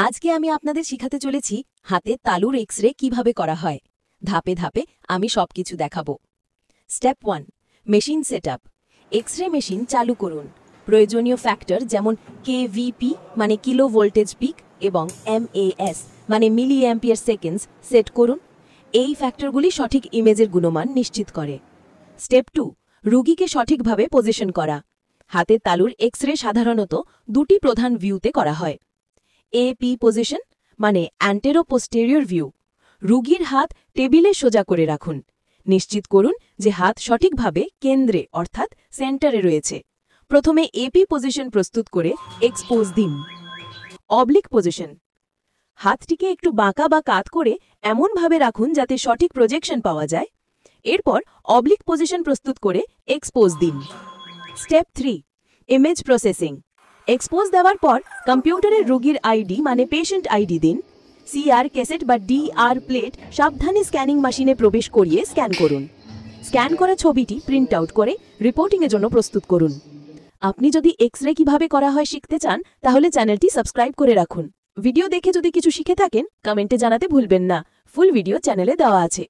আজকে আমি আপনাদের শিখাতে চলেছি হাতে তালুর এক্স-রে কিভাবে করা হয়। ধাপে ধাপে আমি সবকিছু দেখাবো। Step 1, machine setup. X-ray machine চালু করুন। প্রয়োজনীয় ফ্যাক্টর যেমন কেভিপি মানে কিলো ভোল্টেজ পিক এবং এমএএস মানে মিলি অ্যাম্পিয়ার সেকেন্ডস সেট করুন। এই ফ্যাক্টরগুলি সঠিক ইমেজের গুণমান নিশ্চিত করে। স্টেপ 2, রোগীকে সঠিকভাবে পজিশন করা। হাতের তালুর এক্স-রে সাধারণত দুটি প্রধান ভিউতে করা হয়। এপি পজিশন মানে অ্যান্টেরো পোস্টেরিয়র ভিউ। রোগীর হাত টেবিলে সোজা করে রাখুন। নিশ্চিত করুন যে হাত সঠিকভাবে কেন্দ্রে অর্থাৎ সেন্টারে রয়েছে। প্রথমে এপি পজিশন প্রস্তুত করে এক্সপোজ দিন। অবলিক পজিশন, হাতটিকে একটু বাঁকা বা কাত করে এমনভাবে রাখুন যাতে সঠিক প্রজেকশন পাওয়া যায়। এরপর অবলিক পজিশন প্রস্তুত করে এক্সপোজ দিন। Step 3, image processing. এক্সপোজ দেওয়ার পর কম্পিউটারের রোগীর আইডি মানে পেশেন্ট আইডি দিন। সিআর ক্যাসেট বা ডিআর প্লেট সাবধানে স্ক্যানিং মেশিনে প্রবেশ করিয়ে স্ক্যান করুন। স্ক্যান করা ছবিটি প্রিন্ট আউট করে রিপোর্টিংয়ের জন্য প্রস্তুত করুন। আপনি যদি এক্স-রে কিভাবে করা হয় শিখতে চান তাহলে চ্যানেলটি সাবস্ক্রাইব করে রাখুন। ভিডিও দেখে যদি কিছু শিখে থাকেন কমেন্টে জানাতে ভুলবেন না। ফুল ভিডিও চ্যানেলে দেওয়া আছে।